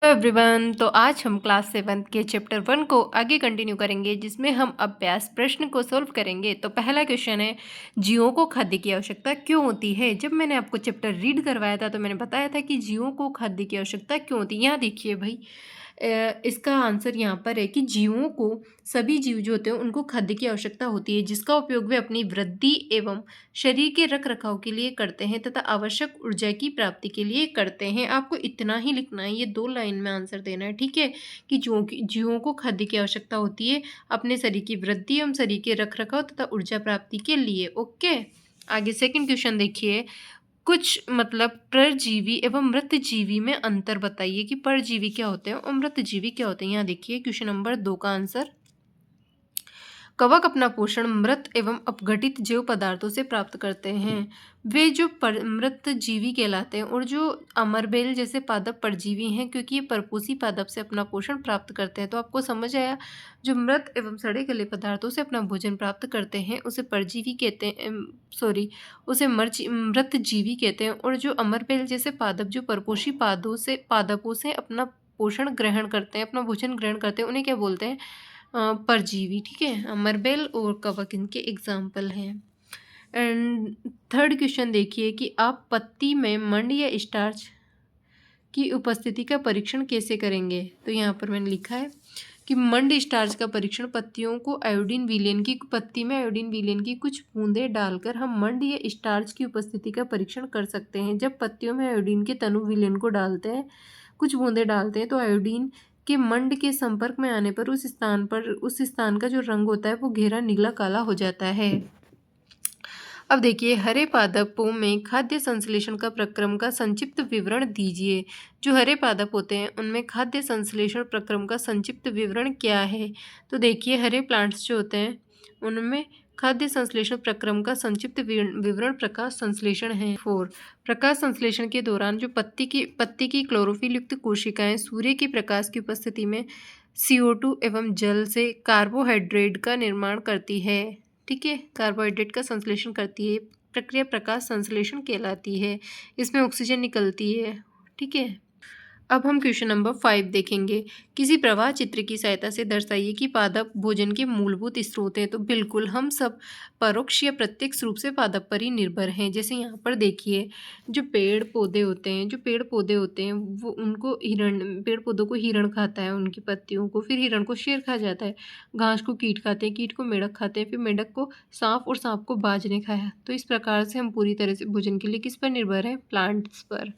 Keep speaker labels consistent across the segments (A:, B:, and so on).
A: Everyone, तो आज हम क्लास 7 के चैप्टर 1 को आगे कंटिन्यू करेंगे, जिसमें हम अभ्यास प्रश्न को सॉल्व करेंगे। तो पहला क्वेश्चन है, जीवों को खाद्य की आवश्यकता क्यों होती है। जब मैंने आपको चैप्टर रीड करवाया था तो मैंने बताया था कि जीवों को खाद्य की आवश्यकता क्यों होती है। यहाँ देखिए भाई, इसका आंसर यहाँ पर है कि जीवों को, सभी जीव जो होते हैं उनको खाद्य की आवश्यकता होती है, जिसका उपयोग वे अपनी वृद्धि एवं शरीर के रख रखाव के लिए करते हैं तथा आवश्यक ऊर्जा की प्राप्ति के लिए करते हैं। आपको इतना ही लिखना है, ये 2 लाइन में आंसर देना है, ठीक है। कि जीवों को खाद्य की आवश्यकता होती है अपने शरीर की वृद्धि एवं शरीर के रख रखाव तथा ऊर्जा प्राप्ति के लिए। ओके, आगे सेकंड क्वेश्चन देखिए। कुछ मतलब परजीवी एवं मृतजीवी में अंतर बताइए कि परजीवी क्या होते हैं और मृतजीवी क्या होते हैं। यहाँ देखिए क्वेश्चन नंबर 2 का आंसर, कवक अपना पोषण मृत एवं अपघटित जैव पदार्थों से प्राप्त करते हैं। वे जो मृत जीवी कहलाते हैं, और जो अमरबेल जैसे पादप परजीवी हैं, क्योंकि ये परपोषी पादप से अपना पोषण प्राप्त करते हैं। तो आपको समझ आया, जो मृत एवं सड़े गले पदार्थों से अपना भोजन प्राप्त करते हैं उसे परजीवी कहते हैं, सॉरी उसे मृत जीवी कहते हैं। और जो अमरबेल जैसे पादप जो परपोषी पादपों से अपना पोषण ग्रहण करते हैं, अपना भोजन ग्रहण करते हैं, उन्हें क्या बोलते हैं, परजीवी। ठीक है, अमरबेल और कवक इनके एग्जाम्पल हैं। एंड थर्ड क्वेश्चन देखिए कि आप पत्ती में मंड या स्टार्च की उपस्थिति का परीक्षण कैसे करेंगे। तो यहाँ पर मैंने लिखा है कि मंड स्टार्च का परीक्षण, पत्तियों को आयोडीन विलयन की, पत्ती में आयोडीन विलयन की कुछ बूंदें डालकर हम मंड या स्टार्च की उपस्थिति का परीक्षण कर सकते हैं। जब पत्तियों में आयोडीन के तनु विलयन को डालते हैं, कुछ बूंदें डालते हैं, तो आयोडीन के मंड के संपर्क में आने पर उस स्थान का जो रंग होता है वो घेरा नीला काला हो जाता है। अब देखिए, हरे पादपों में खाद्य संश्लेषण का प्रक्रम का संक्षिप्त विवरण दीजिए। जो हरे पादप होते हैं उनमें खाद्य संश्लेषण प्रक्रम का संक्षिप्त विवरण क्या है। तो देखिए, हरे प्लांट्स जो होते हैं उनमें खाद्य संश्लेषण प्रक्रम का संक्षिप्त विवरण प्रकाश संश्लेषण है। 4, प्रकाश संश्लेषण के दौरान जो पत्ती की क्लोरोफिल युक्त कोशिकाएं सूर्य के प्रकाश की उपस्थिति में CO2 एवं जल से कार्बोहाइड्रेट का निर्माण करती है। ठीक है, कार्बोहाइड्रेट का संश्लेषण करती है, प्रक्रिया प्रकाश संश्लेषण कहलाती है। इसमें ऑक्सीजन निकलती है। ठीक है, अब हम क्वेश्चन नंबर 5 देखेंगे। किसी प्रवाह चित्र की सहायता से दर्शाइए कि पादप भोजन के मूलभूत स्रोत हैं। तो बिल्कुल, हम सब परोक्ष या प्रत्यक्ष रूप से पादप पर ही निर्भर हैं। जैसे यहाँ पर देखिए, जो पेड़ पौधे होते हैं वो उनको पेड़ पौधों को हिरण खाता है, उनकी पत्तियों को, फिर हिरण को शेर खा जाता है, घास को कीट खाते हैं, कीट को मेढक खाते हैं, फिर मेढक को सांप और सांप को बाज ने खाया। तो इस प्रकार से हम पूरी तरह से भोजन के लिए किस पर निर्भर हैं, प्लांट्स पर।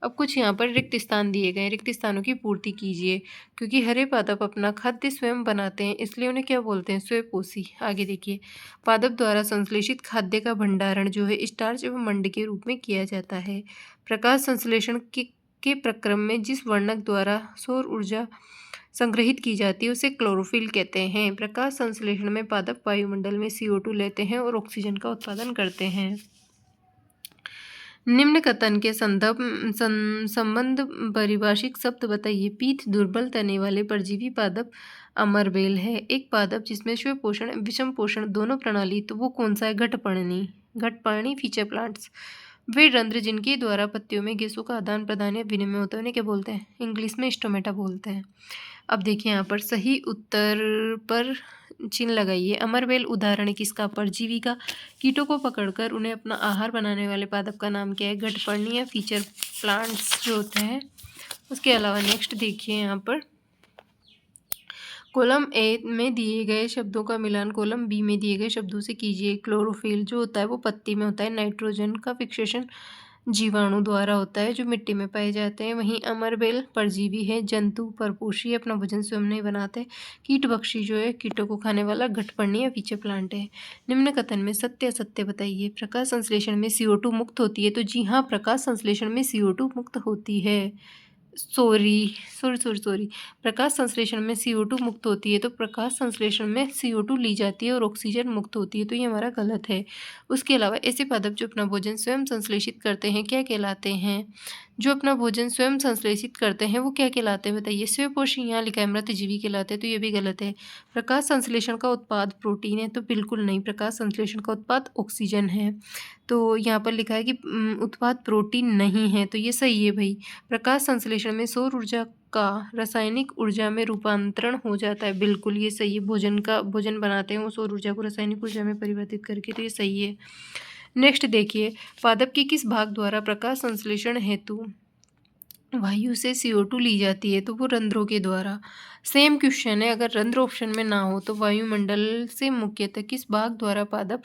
A: अब कुछ यहाँ पर रिक्त स्थान दिए गए, रिक्त स्थानों की पूर्ति कीजिए। क्योंकि हरे पादप अपना खाद्य स्वयं बनाते हैं, इसलिए उन्हें क्या बोलते हैं, स्वयंपोषी। आगे देखिए, पादप द्वारा संश्लेषित खाद्य का भंडारण जो है स्टार्च एवं मंड के रूप में किया जाता है। प्रकाश संश्लेषण के प्रक्रम में जिस वर्णक द्वारा सौर ऊर्जा संग्रहित की जाती है उसे क्लोरोफिल कहते हैं। प्रकाश संश्लेषण में पादप वायुमंडल में CO2 लेते हैं और ऑक्सीजन का उत्पादन करते हैं। निम्न कथन के संबंध परिभाषिक शब्द बताइए। पीठ दुर्बल तने वाले परजीवी पादप अमरबेल है। एक पादप जिसमें स्व पोषण विषम पोषण दोनों प्रणाली, तो वो कौन सा है, घटपर्णी फीचर प्लांट्स। वे रंध्र जिनके द्वारा पत्तियों में गैसों का आदान प्रदान या विनिमय होता है उन्हें क्या बोलते हैं, इंग्लिश में स्टोमेटा बोलते हैं। अब देखिए, यहाँ पर सही उत्तर पर चिन्ह लगाइए। अमरबेल उदाहरण है किसका, परजीवी का। कीटों को पकड़कर उन्हें अपना आहार बनाने वाले पादप का नाम क्या है, घटपर्णी या फीचर प्लांट्स जो होते हैं। उसके अलावा नेक्स्ट देखिए, यहाँ पर कॉलम ए में दिए गए शब्दों का मिलान कॉलम बी में दिए गए शब्दों से कीजिए। क्लोरोफिल जो होता है वो पत्ती में होता है। नाइट्रोजन का फिक्सेशन जीवाणु द्वारा होता है जो मिट्टी में पाए जाते हैं। वहीं अमरबेल परजीवी है, जंतु परपोषी, अपना भोजन स्वयं नहीं बनाते। कीटभक्षी जो है, कीटों को खाने वाला घटपर्णी या फीचर प्लांट है। निम्न कथन में सत्य असत्य बताइए। प्रकाश संश्लेषण में CO2 मुक्त होती है। तो जी हाँ, प्रकाश संश्लेषण में CO2 मुक्त होती है। सॉरी, प्रकाश संश्लेषण में CO2 मुक्त होती है, तो प्रकाश संश्लेषण में CO2 ली जाती है और ऑक्सीजन मुक्त होती है। तो ये हमारा गलत है। उसके अलावा ऐसे पादप जो अपना भोजन स्वयं संश्लेषित करते हैं क्या कहलाते हैं, जो अपना भोजन स्वयं संश्लेषित करते हैं वो क्या कहलाते हैं बताइए। स्वयंपोषी, यहाँ लिखा है मृतजीवी कहलाते हैं, तो ये भी गलत है। प्रकाश संश्लेषण का उत्पाद प्रोटीन है, तो बिल्कुल नहीं, प्रकाश संश्लेषण का उत्पाद ऑक्सीजन है। तो यहाँ पर लिखा है कि उत्पाद प्रोटीन नहीं है, तो ये सही है भाई। प्रकाश संश्लेषण में सौर ऊर्जा का रासायनिक ऊर्जा में रूपांतरण हो जाता है, बिल्कुल ये सही है। भोजन बनाते हैं वो सौर ऊर्जा को रासायनिक ऊर्जा में परिवर्तित करके, तो ये सही है। नेक्स्ट देखिए, पादप के किस भाग द्वारा प्रकाश संश्लेषण हेतु वायु से CO2 ली जाती है? तो वो रंध्रों के द्वारा। सेम क्वेश्चन है, अगर रंध्र ऑप्शन में ना हो तो वायुमंडल से मुख्यतः किस भाग द्वारा पादप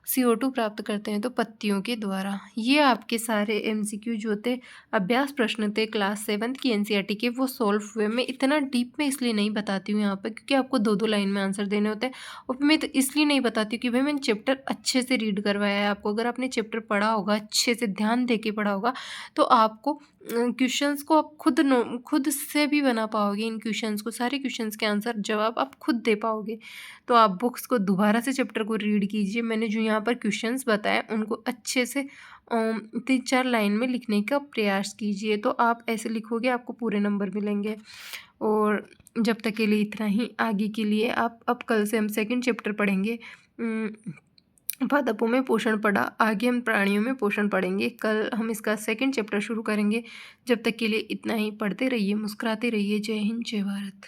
A: CO2 प्राप्त करते हैं? तो पत्तियों के द्वारा। ये आपके सारे MCQ जो थे, अभ्यास प्रश्न थे क्लास 7th की NCERT के, वो सॉल्व हुए। मैं इतना डीप में इसलिए नहीं बताती हूँ यहाँ पर, क्योंकि आपको 2-2 लाइन में आंसर देने होते हैं। और मैं तो इसलिए नहीं बताती हूँ कि भाई मैंने चैप्टर अच्छे से रीड करवाया है आपको। अगर आपने चैप्टर पढ़ा होगा, अच्छे से ध्यान दे के पढ़ा होगा, तो आपको क्वेश्चंस को आप खुद से भी बना पाओगे। इन क्वेश्चंस को, सारे क्वेश्चंस के आंसर जवाब आप खुद दे पाओगे। तो आप बुक्स को दोबारा से चैप्टर को रीड कीजिए। मैंने जो यहाँ पर क्वेश्चंस बताए उनको अच्छे से 3-4 लाइन में लिखने का प्रयास कीजिए। तो आप ऐसे लिखोगे, आपको पूरे नंबर मिलेंगे। और जब तक के लिए इतना ही। आगे के लिए आप, अब कल से हम सेकंड चैप्टर पढ़ेंगे। पादपों में पोषण पढ़ा, आगे हम प्राणियों में पोषण पढ़ेंगे। कल हम इसका सेकंड चैप्टर शुरू करेंगे। जब तक के लिए इतना ही। पढ़ते रहिए, मुस्कुराते रहिए। जय हिंद, जय भारत।